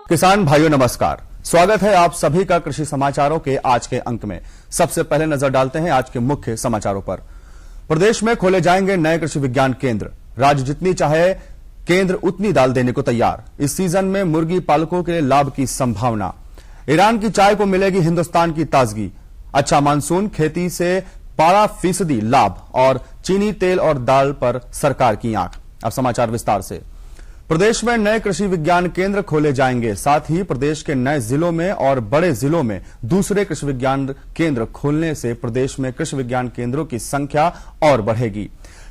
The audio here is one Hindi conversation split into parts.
किसान भाइयों नमस्कार, स्वागत है आप सभी का कृषि समाचारों के आज के अंक में। सबसे पहले नजर डालते हैं आज के मुख्य समाचारों पर। प्रदेश में खोले जाएंगे नए कृषि विज्ञान केंद्र। राज्य जितनी चाहे केंद्र उतनी दाल देने को तैयार। इस सीजन में मुर्गी पालकों के लाभ की संभावना। ईरान की चाय को मिलेगी हिंदुस्तान की ताजगी। अच्छा मानसून, खेती से 12% लाभ और चीनी, तेल और दाल पर सरकार की आंख। अब समाचार विस्तार से। प्रदेश में नए कृषि विज्ञान केंद्र खोले जाएंगे। साथ ही प्रदेश के नए जिलों में और बड़े जिलों में दूसरे कृषि विज्ञान केंद्र खोलने से प्रदेश में कृषि विज्ञान केंद्रों की संख्या और बढ़ेगी।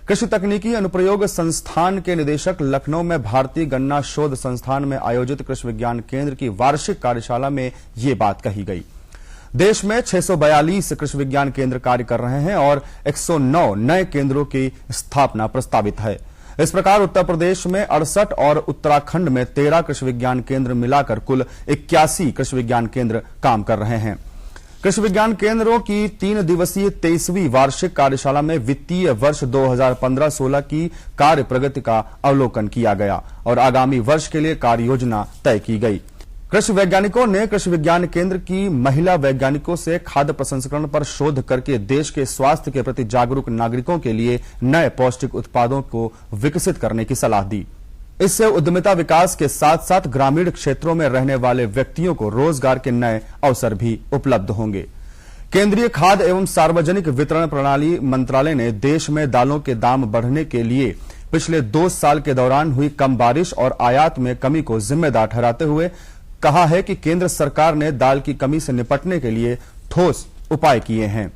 कृषि तकनीकी अनुप्रयोग संस्थान के निदेशक लखनऊ में भारतीय गन्ना शोध संस्थान में आयोजित कृषि विज्ञान केंद्र की वार्षिक कार्यशाला में ये बात कही गई। देश में 642 कृषि विज्ञान केंद्र कार्य कर रहे हैं और 109 नए केंद्रों की स्थापना प्रस्तावित है। इस प्रकार उत्तर प्रदेश में 68 और उत्तराखंड में 13 कृषि विज्ञान केंद्र मिलाकर कुल 81 कृषि विज्ञान केंद्र काम कर रहे हैं। कृषि विज्ञान केंद्रों की 3 दिवसीय 23वीं वार्षिक कार्यशाला में वित्तीय वर्ष 2015-16 की कार्य प्रगति का अवलोकन किया गया और आगामी वर्ष के लिए कार्य योजना तय की गई। कृषि वैज्ञानिकों ने कृषि विज्ञान केंद्र की महिला वैज्ञानिकों से खाद्य प्रसंस्करण पर शोध करके देश के स्वास्थ्य के प्रति जागरूक नागरिकों के लिए नए पौष्टिक उत्पादों को विकसित करने की सलाह दी। इससे उद्यमिता विकास के साथ साथ ग्रामीण क्षेत्रों में रहने वाले व्यक्तियों को रोजगार के नए अवसर भी उपलब्ध होंगे। केंद्रीय खाद्य एवं सार्वजनिक वितरण प्रणाली मंत्रालय ने देश में दालों के दाम बढ़ने के लिए पिछले 2 साल के दौरान हुई कम बारिश और आयात में कमी को जिम्मेदार ठहराते हुए कहा है कि केंद्र सरकार ने दाल की कमी से निपटने के लिए ठोस उपाय किए हैं।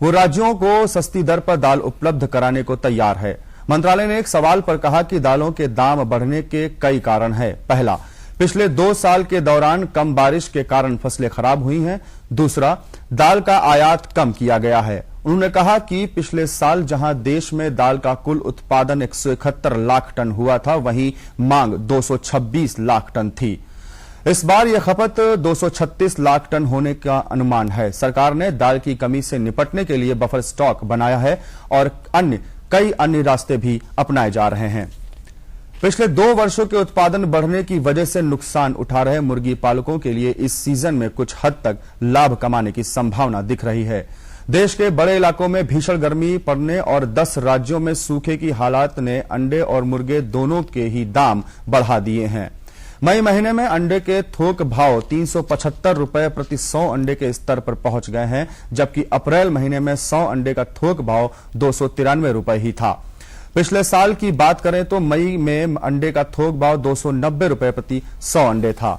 वो राज्यों को सस्ती दर पर दाल उपलब्ध कराने को तैयार है। मंत्रालय ने एक सवाल पर कहा कि दालों के दाम बढ़ने के कई कारण हैं। पहला, पिछले 2 साल के दौरान कम बारिश के कारण फसलें खराब हुई हैं। दूसरा, दाल का आयात कम किया गया है। उन्होंने कहा कि पिछले साल जहां देश में दाल का कुल उत्पादन 171 लाख टन हुआ था, वहीं मांग 226 लाख टन थी। इस बार यह खपत 236 लाख टन होने का अनुमान है। सरकार ने दाल की कमी से निपटने के लिए बफर स्टॉक बनाया है और कई अन्य रास्ते भी अपनाए जा रहे हैं। पिछले 2 वर्षों के उत्पादन बढ़ने की वजह से नुकसान उठा रहे मुर्गी पालकों के लिए इस सीजन में कुछ हद तक लाभ कमाने की संभावना दिख रही है। देश के बड़े इलाकों में भीषण गर्मी पड़ने और 10 राज्यों में सूखे की हालात ने अंडे और मुर्गे दोनों के ही दाम बढ़ा दिए हैं। मई महीने में अंडे के थोक भाव 375 रुपए प्रति 100 अंडे के स्तर पर पहुंच गए हैं, जबकि अप्रैल महीने में 100 अंडे का थोक भाव 293 रुपए ही था। पिछले साल की बात करें तो मई में अंडे का थोक भाव 290 रुपए प्रति 100 अंडे था।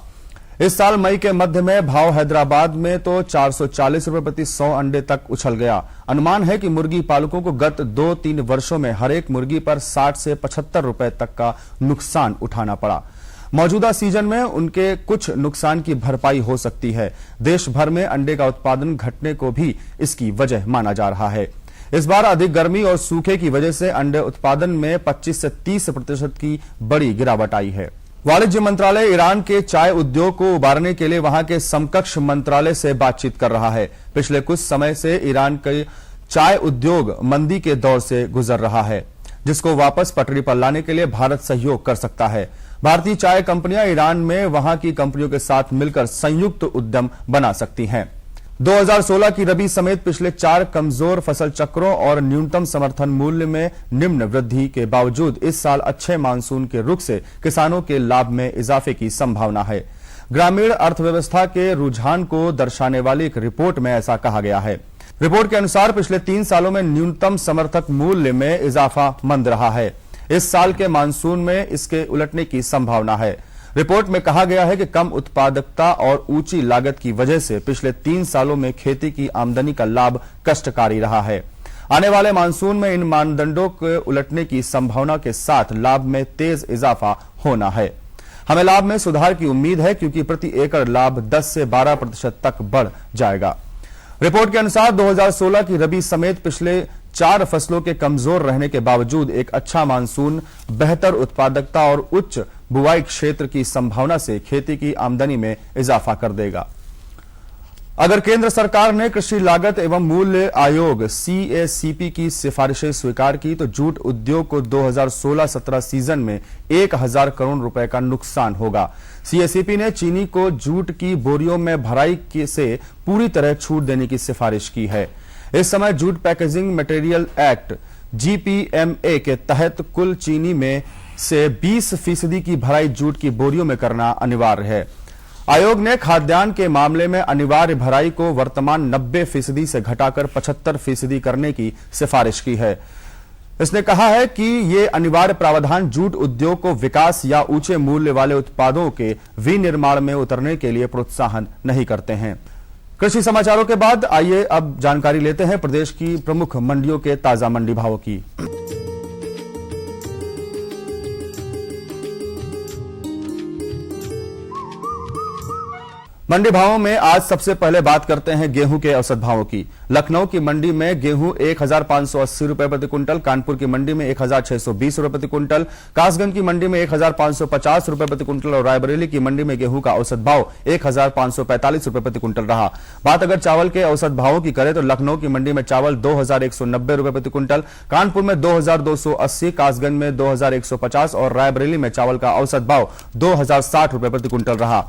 इस साल मई के मध्य में भाव हैदराबाद में तो 440 रुपए प्रति 100 अंडे तक उछल गया। अनुमान है कि मुर्गी पालकों को गत 2-3 वर्षों में हर एक मुर्गी पर 60 से 75 रुपए तक का नुकसान उठाना पड़ा। मौजूदा सीजन में उनके कुछ नुकसान की भरपाई हो सकती है। देश भर में अंडे का उत्पादन घटने को भी इसकी वजह माना जा रहा है। इस बार अधिक गर्मी और सूखे की वजह से अंडे उत्पादन में 25 से 30% की बड़ी गिरावट आई है। वाणिज्य मंत्रालय ईरान के चाय उद्योग को उबारने के लिए वहां के समकक्ष मंत्रालय से बातचीत कर रहा है। पिछले कुछ समय से ईरान के चाय उद्योग मंदी के दौर से गुजर रहा है, जिसको वापस पटरी पर लाने के लिए भारत सहयोग कर सकता है। भारतीय चाय कंपनियां ईरान में वहां की कंपनियों के साथ मिलकर संयुक्त उद्यम बना सकती हैं। 2016 की रबी समेत पिछले 4 कमजोर फसल चक्रों और न्यूनतम समर्थन मूल्य में निम्न वृद्धि के बावजूद इस साल अच्छे मानसून के रुख से किसानों के लाभ में इजाफे की संभावना है। ग्रामीण अर्थव्यवस्था के रुझान को दर्शाने वाली एक रिपोर्ट में ऐसा कहा गया है। रिपोर्ट के अनुसार पिछले 3 सालों में न्यूनतम समर्थक मूल्य में इजाफा मंद रहा है। इस साल के मानसून में इसके उलटने की संभावना है। रिपोर्ट में कहा गया है कि कम उत्पादकता और ऊंची लागत की वजह से पिछले 3 सालों में खेती की आमदनी का लाभ कष्टकारी रहा है। आने वाले मानसून में इन मानदंडों के उलटने की संभावना के साथ लाभ में तेज इजाफा होना है। हमें लाभ में सुधार की उम्मीद है, क्योंकि प्रति एकड़ लाभ 10 से 12% तक बढ़ जाएगा। रिपोर्ट के अनुसार 2016 की रबी समेत पिछले 4 फसलों के कमजोर रहने के बावजूद एक अच्छा मानसून बेहतर उत्पादकता और उच्च बुवाई क्षेत्र की संभावना से खेती की आमदनी में इजाफा कर देगा। अगर केंद्र सरकार ने कृषि लागत एवं मूल्य आयोग CACP की सिफारिशें स्वीकार की तो जूट उद्योग को 2016-17 सीजन में 1000 करोड़ रुपए का नुकसान होगा। CACP ने चीनी को जूट की बोरियों में भराई से पूरी तरह छूट देने की सिफारिश की है। इस समय jute packaging material act GPMA के तहत कुल चीनी में से 20% की भराई जूट की बोरियों में करना अनिवार्य है। आयोग ने खाद्यान्न के मामले में अनिवार्य भराई को वर्तमान 90% से घटाकर 75% करने की सिफारिश की है। इसने कहा है कि ये अनिवार्य प्रावधान जूट उद्योग को विकास या ऊंचे मूल्य वाले उत्पादों के विनिर्माण में उतरने के लिए प्रोत्साहन नहीं करते हैं। कृषि समाचारों के बाद आइए अब जानकारी लेते हैं प्रदेश की प्रमुख मंडियों के ताजा मंडी भावों की। मंडी भावों में आज सबसे पहले बात करते हैं गेहूं के औसत भावों की। लखनऊ की मंडी में गेहूं 1580 रुपए प्रति क्विंटल, कानपुर की मंडी में 1620 रुपए प्रति क्विंटल, कासगंज की मंडी में 1550 रुपए प्रति क्विंटल और रायबरेली की मंडी में गेहूं का औसत भाव 1545 रुपए प्रति क्विंटल रहा। बात अगर चावल के औसत भावों की करें तो लखनऊ की मंडी में चावल 2190 रुपए प्रति क्विंटल, कानपुर में 2280, कासगंज में 2150 और रायबरेली में चावल का औसत भाव 2060 रुपए प्रति क्विंटल रहा।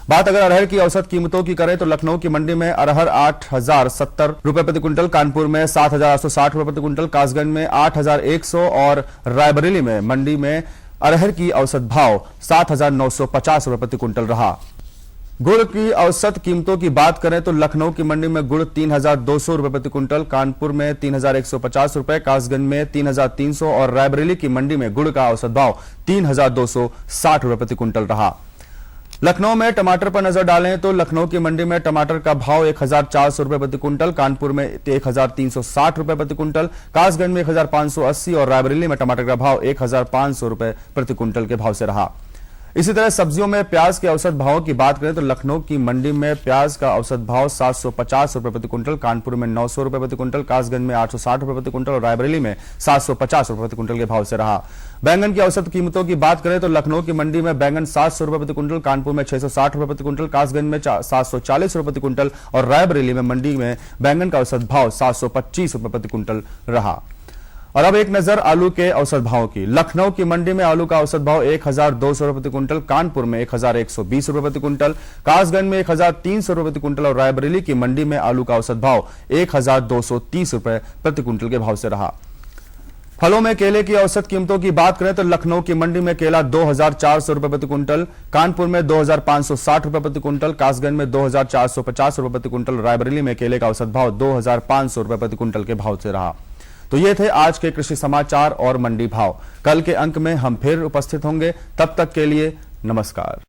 बात अगर अरहर की औसत कीमतों की करें तो लखनऊ की मंडी में अरहर 8070 रुपए प्रति क्विंटल, कानपुर में 7860 रुपए प्रति क्विंटल, कासगंज में 8100 और रायबरेली में मंडी में अरहर की औसत भाव 7950 रुपए प्रति क्विंटल रहा। गुड़ की औसत कीमतों की बात करें तो लखनऊ की मंडी में गुड़ 3200 रुपए प्रति क्विंटल, कानपुर में 3150 रुपए, कासगंज में 3300 और रायबरेली की मंडी में गुड़ का औसत भाव 3260 रुपए प्रति क्विंटल रहा। लखनऊ में टमाटर पर नजर डालें तो लखनऊ की मंडी में टमाटर का भाव 1400 रुपए प्रति क्विंटल, कानपुर में 1360 रुपए प्रति क्विंटल, कासगंज में 1580 और रायबरेली में टमाटर का भाव 1500 रुपए प्रति क्विंटल के भाव से रहा। इसी तरह सब्जियों में प्याज के औसत भावों की बात करें तो लखनऊ की मंडी में प्याज का औसत भाव 750 रुपए प्रति क्विंटल, कानपुर में 900 रुपए प्रति क्विंटल, कासगंज में 860 रुपए प्रति क्विंटल और रायबरेली में 750 रुपए प्रति क्विंटल के भाव से रहा। बैंगन की औसत कीमतों की बात करें तो लखनऊ की मंडी में बैंगन 700 रुपए प्रति क्विंटल, कानपुर में 660 रुपए प्रति क्विंटल, कासगंज में 740 रुपए प्रति क्विंटल और रायबरेली में मंडी में बैंगन का औसत भाव 725 रुपए प्रति क्विंटल रहा। और अब एक नजर आलू के औसत भावों की। लखनऊ की मंडी में आलू का औसत भाव 1200 रुपए प्रति क्विंटल, कानपुर में 1120 रुपए प्रति क्विंटल, कासगंज में 1300 रुपए प्रति क्विंटल और रायबरेली की मंडी में आलू का औसत भाव 1230 रुपए प्रति क्विंटल के भाव से रहा। फलों में केले की औसत कीमतों की बात करें तो लखनऊ की मंडी में केला 2400 रुपए प्रति क्विंटल, कानपुर में 2560 रुपए प्रति क्विंटल, कासगंज में 2450 रुपए प्रति क्विंटल, रायबरेली में केले का औसत भाव 2500 रुपए प्रति क्विंटल के भाव से रहा। तो ये थे आज के कृषि समाचार और मंडी भाव। कल के अंक में हम फिर उपस्थित होंगे, तब तक के लिए नमस्कार।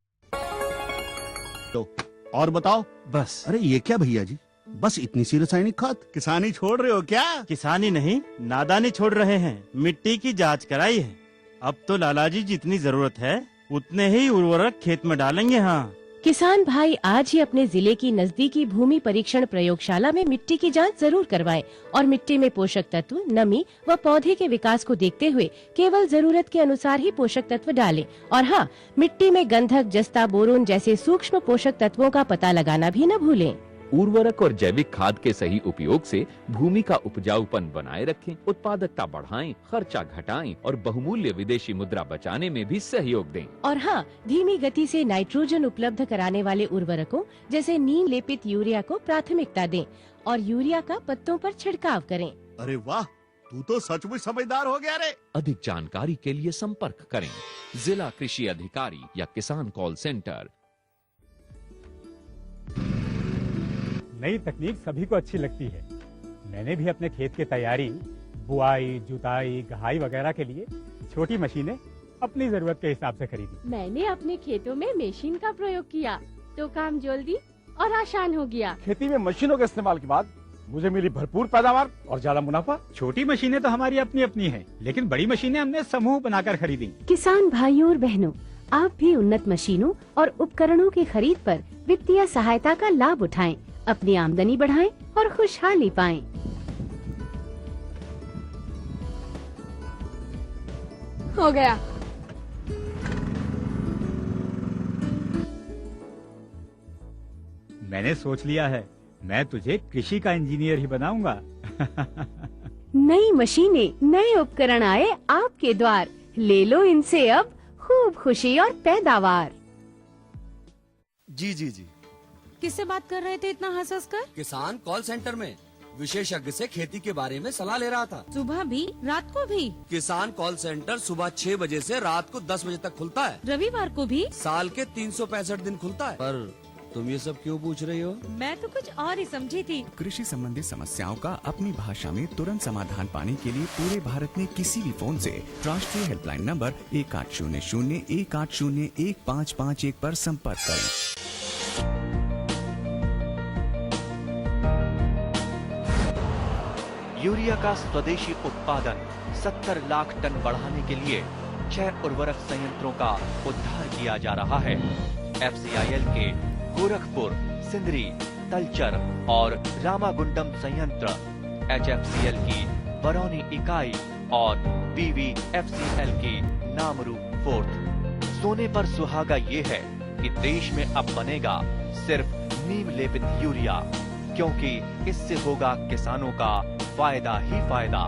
और बताओ। बस। अरे ये क्या भैया जी, बस इतनी सी रासायनिक खाद? किसानी छोड़ रहे हो क्या? किसानी नहीं, नादानी छोड़ रहे हैं। मिट्टी की जांच कराई है। अब तो लालाजी जितनी जरूरत है उतने ही उर्वरक खेत में डालेंगे। हाँ, किसान भाई आज ही अपने जिले की नजदीकी भूमि परीक्षण प्रयोगशाला में मिट्टी की जांच जरूर करवाएं और मिट्टी में पोषक तत्व, नमी व पौधे के विकास को देखते हुए केवल जरूरत के अनुसार ही पोषक तत्व डालें। और हाँ, मिट्टी में गंधक, जस्ता, बोरोन जैसे सूक्ष्म पोषक तत्वों का पता लगाना भी न भूलें। उर्वरक और जैविक खाद के सही उपयोग से भूमि का उपजाऊपन बनाए रखें, उत्पादकता बढ़ाएं, खर्चा घटाएं और बहुमूल्य विदेशी मुद्रा बचाने में भी सहयोग दें। और हाँ, धीमी गति से नाइट्रोजन उपलब्ध कराने वाले उर्वरकों जैसे नीम लेपित यूरिया को प्राथमिकता दें और यूरिया का पत्तों पर छिड़काव करें। अरे वाह, तू तो सचमुच समझदार हो गया रे। अधिक जानकारी के लिए संपर्क करें जिला कृषि अधिकारी या किसान कॉल सेंटर। नई तकनीक सभी को अच्छी लगती है। मैंने भी अपने खेत की तैयारी, बुआई, जुताई, गहाई वगैरह के लिए छोटी मशीनें अपनी जरूरत के हिसाब से खरीदी। मैंने अपने खेतों में मशीन का प्रयोग किया तो काम जल्दी और आसान हो गया। खेती में मशीनों के इस्तेमाल के बाद मुझे मिली भरपूर पैदावार और ज्यादा मुनाफा। छोटी मशीनें तो हमारी अपनी अपनी हैं, लेकिन बड़ी मशीनें हमने समूह बनाकर खरीदी। किसान भाइयों और बहनों, आप भी उन्नत मशीनों और उपकरणों की खरीद पर वित्तीय सहायता का लाभ उठाएं, अपनी आमदनी बढ़ाएं और खुशहाली पाएं। हो गया। मैंने सोच लिया है मैं तुझे कृषि का इंजीनियर ही बनाऊंगा। नई मशीनें, नए उपकरण आए आपके द्वार, ले लो इनसे अब खूब खुशी और पैदावार। जी जी जी। किससे बात कर रहे थे इतना हंस हंस कर? किसान कॉल सेंटर में विशेषज्ञ से खेती के बारे में सलाह ले रहा था। सुबह भी रात को भी? किसान कॉल सेंटर सुबह 6 बजे से रात को 10 बजे तक खुलता है। रविवार को भी? साल के 365 दिन खुलता है। पर तुम ये सब क्यों पूछ रही हो? मैं तो कुछ और ही समझी थी। कृषि संबंधित समस्याओं का अपनी भाषा में तुरंत समाधान पाने के लिए पूरे भारत में किसी भी फोन से राष्ट्रीय हेल्पलाइन नंबर 1800-180-1551 पर संपर्क करें। यूरिया का स्वदेशी उत्पादन 70 लाख टन बढ़ाने के लिए 6 उर्वरक संयंत्रों का उद्धार किया जा रहा है। FCIL के गोरखपुर, सिंदरी, तलचर और रामागुंडम संयंत्र, HFCL की बरौनी इकाई और PVFCL की नामरू फोर्थ। सोने पर सुहागा ये है कि देश में अब बनेगा सिर्फ नीम लेपित यूरिया, क्योंकि इससे होगा किसानों का फायदा ही फायदा।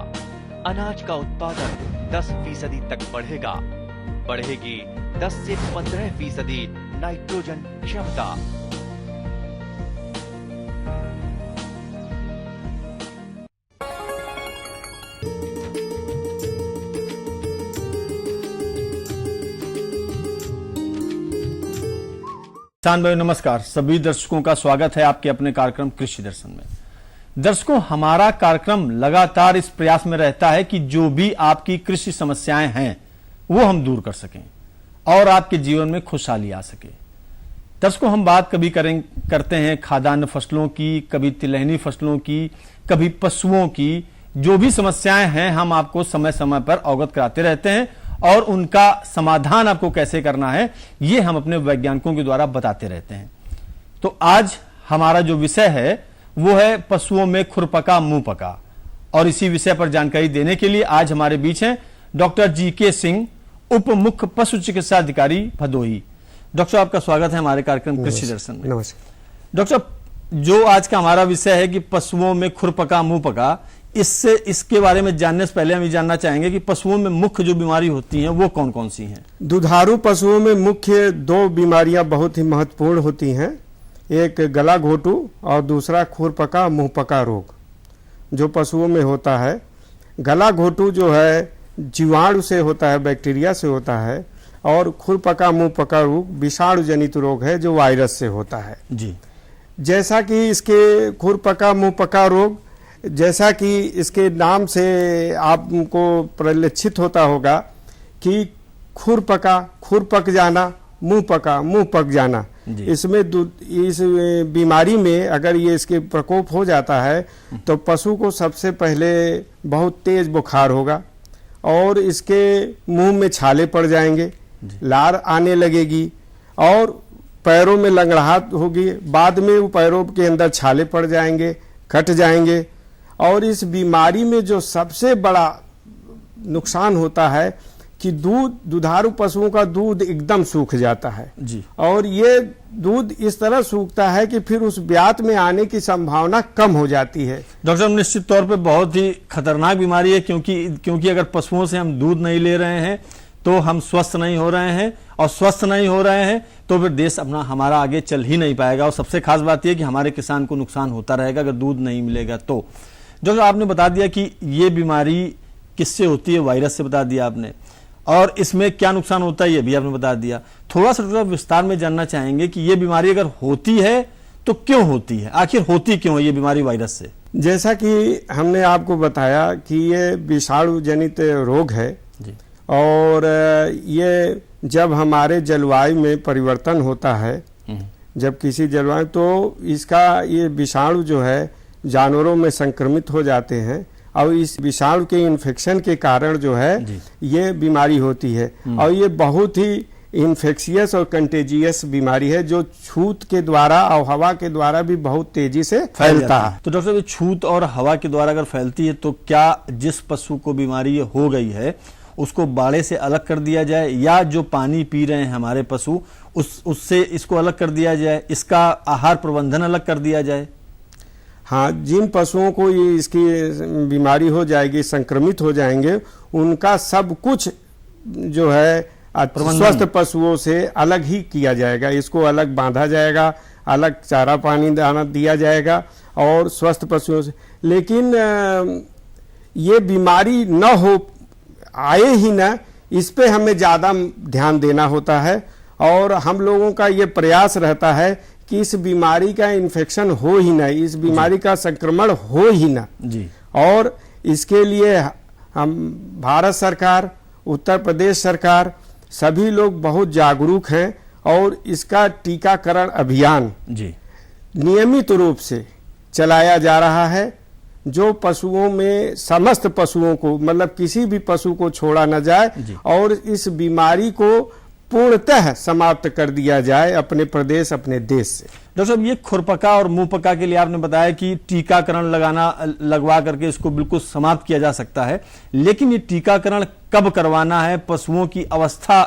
अनाज का उत्पादन 10% तक बढ़ेगा। बढ़ेगी 10 से 15% नाइट्रोजन क्षमता। किसान भाई नमस्कार। सभी दर्शकों का स्वागत है आपके अपने कार्यक्रम कृषि दर्शन में। दर्शकों, हमारा कार्यक्रम लगातार इस प्रयास में रहता है कि जो भी आपकी कृषि समस्याएं हैं वो हम दूर कर सकें और आपके जीवन में खुशहाली आ सके। दर्शकों, हम बात कभी करते हैं खाद्यान्न फसलों की, कभी तिलहनी फसलों की, कभी पशुओं की। जो भी समस्याएं हैं हम आपको समय समय पर अवगत कराते रहते हैं और उनका समाधान आपको कैसे करना है ये हम अपने वैज्ञानिकों के द्वारा बताते रहते हैं। तो आज हमारा जो विषय है वो है पशुओं में खुरपका मुंह पका, और इसी विषय पर जानकारी देने के लिए आज हमारे बीच हैं डॉक्टर GK सिंह, उप मुख्य पशु चिकित्सा अधिकारी भदोही। डॉक्टर, आपका स्वागत है हमारे कार्यक्रम कृषि दर्शन में। नमस्कार डॉक्टर, जो आज का हमारा विषय है कि पशुओं में खुरपका मुंह पका, इसके बारे में जानने से पहले हम ये जानना चाहेंगे कि पशुओं में मुख्य जो बीमारी होती हैं वो कौन कौन सी हैं? दुधारू पशुओं में मुख्य 2 बीमारियां बहुत ही महत्वपूर्ण होती हैं। एक गला घोटू और दूसरा खुरपका मुंह पका रोग जो पशुओं में होता है। गला घोटू जो है जीवाणु से होता है, बैक्टीरिया से होता है, और खुरपका मुंह पका रोग विषाणु जनित रोग है जो वायरस से होता है। जी। जैसा कि इसके खुरपका मुंह पका रोग, जैसा कि इसके नाम से आपको परिलक्षित होता होगा कि खुर पक जाना, मुंह पक जाना। इसमें इस बीमारी में अगर ये इसके प्रकोप हो जाता है तो पशु को सबसे पहले बहुत तेज बुखार होगा और इसके मुंह में छाले पड़ जाएंगे, लार आने लगेगी और पैरों में लंगड़ाहट होगी। बाद में वो पैरों के अंदर छाले पड़ जाएंगे, कट जाएंगे। और इस बीमारी में जो सबसे बड़ा नुकसान होता है कि दुधारू पशुओं का दूध एकदम सूख जाता है जी। और ये दूध इस तरह सूखता है कि फिर उस ब्यात में आने की संभावना कम हो जाती है। डॉक्टर साहब, निश्चित तौर पे बहुत ही खतरनाक बीमारी है, क्योंकि अगर पशुओं से हम दूध नहीं ले रहे हैं तो हम स्वस्थ नहीं हो रहे हैं, और स्वस्थ नहीं हो रहे हैं तो फिर देश हमारा आगे चल ही नहीं पाएगा। और सबसे खास बात यह कि हमारे किसान को नुकसान होता रहेगा अगर दूध नहीं मिलेगा तो। डॉक्टर, आपने बता दिया कि ये बीमारी किससे होती है, वायरस से बता दिया आपने, और इसमें क्या नुकसान होता है ये भी आपने बता दिया। थोड़ा सा विस्तार में जानना चाहेंगे कि ये बीमारी अगर होती है तो क्यों होती है, आखिर होती क्यों है ये बीमारी वायरस से? जैसा कि हमने आपको बताया कि ये विषाणु जनित रोग है जी। और ये जब हमारे जलवायु में परिवर्तन होता है, जब किसी जलवायु, तो इसका ये विषाणु जो है जानवरों में संक्रमित हो जाते हैं और इस विषाणु के इन्फेक्शन के कारण जो है ये बीमारी होती है। और ये बहुत ही इन्फेक्शियस और कंटेजियस बीमारी है जो छूत के द्वारा और हवा के द्वारा भी बहुत तेजी से फैलता है। तो डॉक्टर, छूत और हवा के द्वारा अगर फैलती है तो क्या जिस पशु को बीमारी ये हो गई है उसको बाड़े से अलग कर दिया जाए, या जो पानी पी रहे हैं हमारे पशु उससे इसको अलग कर दिया जाए, इसका आहार प्रबंधन अलग कर दिया जाए? हाँ, जिन पशुओं को ये इसकी बीमारी हो जाएगी, संक्रमित हो जाएंगे, उनका सब कुछ जो है स्वस्थ पशुओं से अलग ही किया जाएगा। इसको अलग बांधा जाएगा, अलग चारा पानी दाना दिया जाएगा और स्वस्थ पशुओं से। लेकिन ये बीमारी न हो, आए ही न, इस पे हमें ज़्यादा ध्यान देना होता है और हम लोगों का ये प्रयास रहता है कि इस बीमारी का इन्फेक्शन हो ही ना, इस बीमारी का संक्रमण हो ही ना जी। और इसके लिए हम भारत सरकार, उत्तर प्रदेश सरकार, सभी लोग बहुत जागरूक हैं और इसका टीकाकरण अभियान जी नियमित रूप से चलाया जा रहा है। जो पशुओं में, समस्त पशुओं को, मतलब किसी भी पशु को छोड़ा न जाए और इस बीमारी को पूर्णतः समाप्त कर दिया जाए अपने प्रदेश, अपने देश से। डॉक्टर साहब, ये खुरपका और मुंहपका के लिए आपने बताया कि टीकाकरण लगवा करके इसको बिल्कुल समाप्त किया जा सकता है, लेकिन ये टीकाकरण कब करवाना है, पशुओं की अवस्था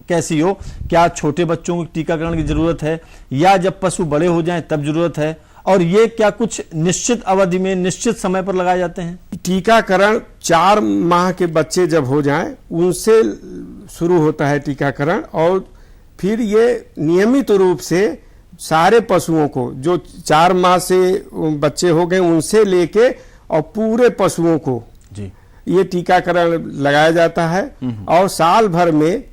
कैसी हो, क्या छोटे बच्चों को टीकाकरण की जरूरत है या जब पशु बड़े हो जाएं तब जरूरत है, और ये क्या कुछ निश्चित अवधि में, निश्चित समय पर लगाए जाते हैं? टीकाकरण 4 माह के बच्चे जब हो जाएं उनसे शुरू होता है टीकाकरण और फिर ये नियमित रूप से सारे पशुओं को, जो 4 माह से बच्चे हो गए उनसे लेके और पूरे पशुओं को जी ये टीकाकरण लगाया जाता है। और साल भर में,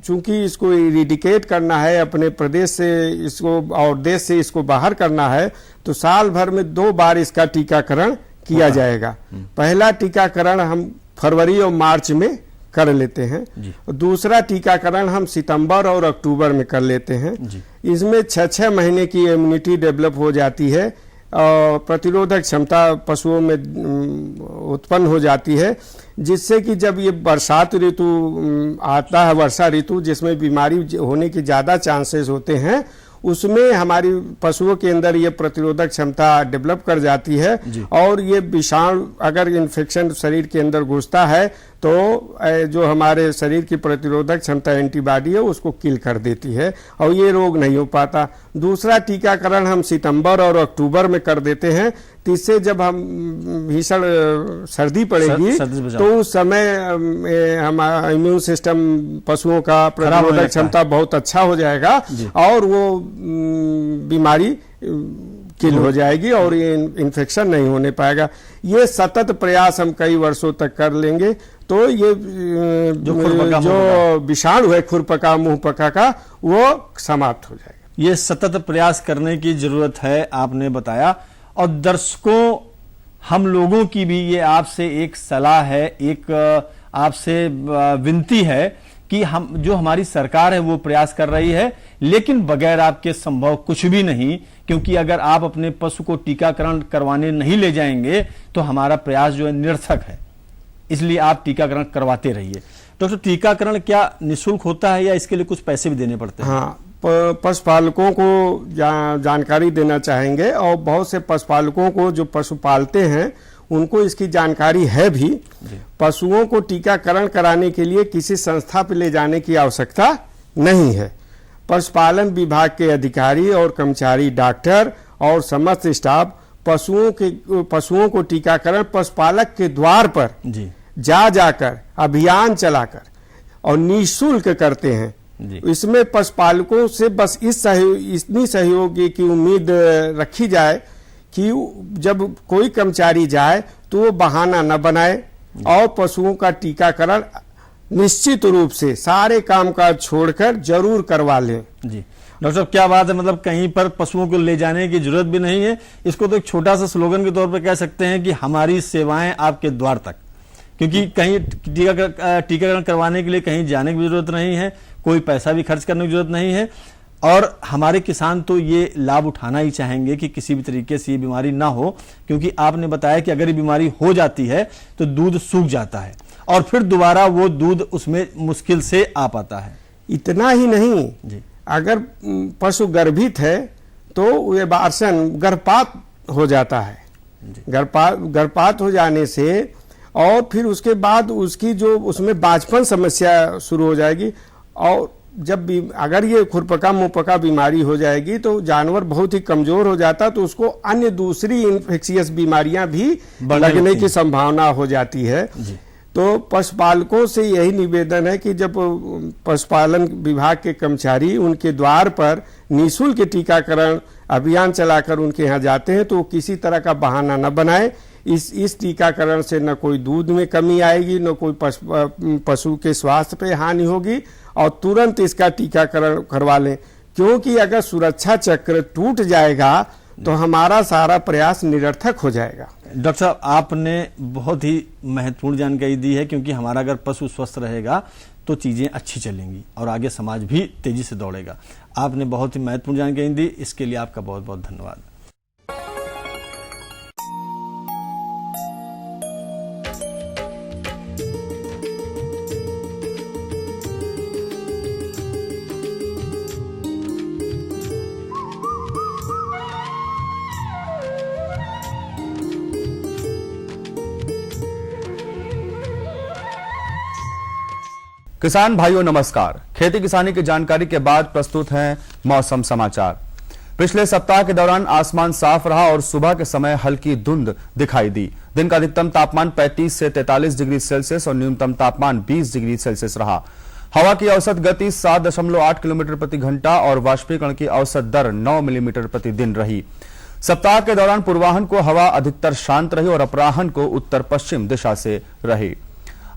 चूंकि इसको इरिडिकेट करना है अपने प्रदेश से इसको और देश से इसको बाहर करना है, तो साल भर में 2 बार इसका टीकाकरण किया जाएगा। पहला टीकाकरण हम फरवरी और मार्च में कर लेते हैं, दूसरा टीकाकरण हम सितंबर और अक्टूबर में कर लेते हैं। इसमें 6-6 महीने की इम्यूनिटी डेवलप हो जाती है और प्रतिरोधक क्षमता पशुओं में उत्पन्न हो जाती है, जिससे कि जब ये बरसात ऋतु आता है, वर्षा ऋतु, जिसमें बीमारी होने के ज़्यादा चांसेस होते हैं, उसमें हमारी पशुओं के अंदर ये प्रतिरोधक क्षमता डेवलप कर जाती है और ये विषाणु, अगर इन्फेक्शन शरीर के अंदर घुसता है तो जो हमारे शरीर की प्रतिरोधक क्षमता एंटीबॉडी है उसको किल कर देती है और ये रोग नहीं हो पाता। दूसरा टीकाकरण हम सितंबर और अक्टूबर में कर देते हैं। तीसरे जब हम भीषण सर्दी पड़ेगी तो उस समय हमारा इम्यून सिस्टम, पशुओं का प्रतिरोधक क्षमता बहुत अच्छा हो जाएगा और वो बीमारी किल हो जाएगी और ये इन्फेक्शन नहीं होने पाएगा। ये सतत प्रयास हम कई वर्षों तक कर लेंगे तो ये जो विषाणु है खुरपका मुंहपका का, वो समाप्त हो जाएगा। ये सतत प्रयास करने की जरूरत है, आपने बताया। और दर्शकों, हम लोगों की भी ये आपसे एक सलाह है, एक आपसे विनती है कि हम, जो हमारी सरकार है वो प्रयास कर रही है, लेकिन बगैर आपके संभव कुछ भी नहीं, क्योंकि अगर आप अपने पशु को टीकाकरण करवाने नहीं ले जाएंगे तो हमारा प्रयास जो है निरर्थक है। इसलिए आप टीकाकरण करवाते रहिए। डॉक्टर, टीकाकरण क्या निःशुल्क होता है या इसके लिए कुछ पैसे भी देने पड़ते हैं? हाँ, पशुपालकों को जानकारी देना चाहेंगे और बहुत से पशुपालकों को जो पशु पालते हैं उनको इसकी जानकारी है भी। पशुओं को टीकाकरण कराने के लिए किसी संस्था पर ले जाने की आवश्यकता नहीं है। पशुपालन विभाग के अधिकारी और कर्मचारी, डॉक्टर और समस्त स्टाफ पशुओं को टीकाकरण पशुपालक के द्वार पर जाकर अभियान चलाकर और निःशुल्क करते हैं। इसमें पशुपालकों से बस इतनी सहयोग की उम्मीद रखी जाए कि जब कोई कर्मचारी जाए तो वो बहाना न बनाए और पशुओं का टीकाकरण निश्चित रूप से सारे कामकाज छोड़कर जरूर करवा लें। जी डॉक्टर साहब, क्या बात है। मतलब कहीं पर पशुओं को ले जाने की जरूरत भी नहीं है। इसको तो एक छोटा सा स्लोगन के तौर पर कह सकते हैं कि हमारी सेवाएं आपके द्वार तक, क्योंकि कहीं टीकाकरण करवाने के लिए कहीं जाने की जरूरत नहीं है, कोई पैसा भी खर्च करने की जरूरत नहीं है और हमारे किसान तो ये लाभ उठाना ही चाहेंगे कि किसी भी तरीके से ये बीमारी ना हो, क्योंकि आपने बताया कि अगर ये बीमारी हो जाती है तो दूध सूख जाता है और फिर दोबारा वो दूध उसमें मुश्किल से आ पाता है। इतना ही नहीं जी, अगर पशु गर्भित है तो ये गर्भपात हो जाता है। गर्भपात हो जाने से और फिर उसके बाद उसकी जो उसमें बांझपन समस्या शुरू हो जाएगी और अगर ये खुरपका मुंहपका बीमारी हो जाएगी तो जानवर बहुत ही कमजोर हो जाता, तो उसको अन्य दूसरी इन्फेक्शियस बीमारियां भी लगने की संभावना हो जाती है। तो पशुपालकों से यही निवेदन है कि जब पशुपालन विभाग के कर्मचारी उनके द्वार पर निःशुल्क टीकाकरण अभियान चलाकर उनके यहाँ जाते हैं तो किसी तरह का बहाना न बनाए। इस टीकाकरण से न कोई दूध में कमी आएगी, न कोई पशु के स्वास्थ्य पे हानि होगी, और तुरंत इसका टीकाकरण करवा लें, क्योंकि अगर सुरक्षा चक्र टूट जाएगा तो हमारा सारा प्रयास निरर्थक हो जाएगा। डॉक्टर साहब, आपने बहुत ही महत्वपूर्ण जानकारी दी है, क्योंकि हमारा अगर पशु स्वस्थ रहेगा तो चीज़ें अच्छी चलेंगी और आगे समाज भी तेजी से दौड़ेगा। आपने बहुत ही महत्वपूर्ण जानकारी दी, इसके लिए आपका बहुत बहुत धन्यवाद। किसान भाइयों नमस्कार। खेती किसानी की जानकारी के बाद प्रस्तुत हैं मौसम समाचार। पिछले सप्ताह के दौरान आसमान साफ रहा और सुबह के समय हल्की धुंध दिखाई दी। दिन का अधिकतम तापमान 35 से 43 डिग्री सेल्सियस और न्यूनतम तापमान 20 डिग्री सेल्सियस रहा। हवा की औसत गति 7.8 किलोमीटर प्रति घंटा और वाष्पीकरण की औसत दर 9 मिलीमीटर प्रति दिन रही। सप्ताह के दौरान पूर्वाह्न को हवा अधिकतर शांत रही और अपराह्न को उत्तर पश्चिम दिशा से रही।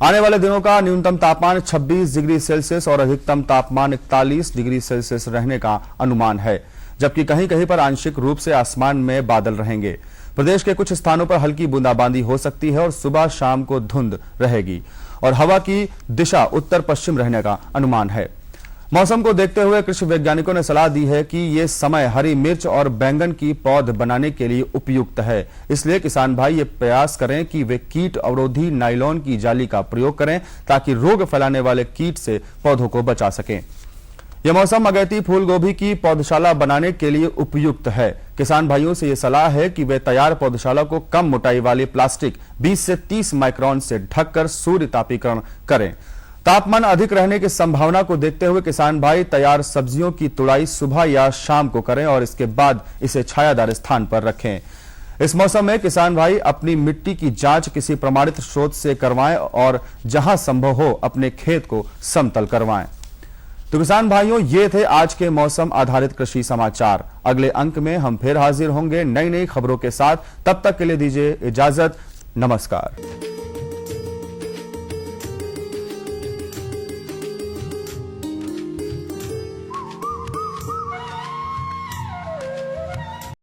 आने वाले दिनों का न्यूनतम तापमान 26 डिग्री सेल्सियस और अधिकतम तापमान 41 डिग्री सेल्सियस रहने का अनुमान है, जबकि कहीं कहीं पर आंशिक रूप से आसमान में बादल रहेंगे। प्रदेश के कुछ स्थानों पर हल्की बूंदाबांदी हो सकती है और सुबह शाम को धुंध रहेगी और हवा की दिशा उत्तर पश्चिम रहने का अनुमान है। मौसम को देखते हुए कृषि वैज्ञानिकों ने सलाह दी है कि ये समय हरी मिर्च और बैंगन की पौध बनाने के लिए उपयुक्त है। इसलिए किसान भाई ये प्रयास करें कि वे कीट अवरोधी नायलॉन की जाली का प्रयोग करें ताकि रोग फैलाने वाले कीट से पौधों को बचा सकें। यह मौसम अगैती फूल गोभी की पौधशाला बनाने के लिए उपयुक्त है। किसान भाइयों से यह सलाह है कि वे तैयार पौधशाला को कम मोटाई वाली प्लास्टिक 20 से 30 माइक्रोन से ढककर सूर्य तापीकरण करें। तापमान अधिक रहने की संभावना को देखते हुए किसान भाई तैयार सब्जियों की तुड़ाई सुबह या शाम को करें और इसके बाद इसे छायादार स्थान पर रखें। इस मौसम में किसान भाई अपनी मिट्टी की जांच किसी प्रमाणित स्रोत से करवाएं और जहां संभव हो अपने खेत को समतल करवाएं। तो किसान भाइयों, ये थे आज के मौसम आधारित कृषि समाचार। अगले अंक में हम फिर हाजिर होंगे नई नई खबरों के साथ। तब तक के लिए दीजिए इजाजत। नमस्कार।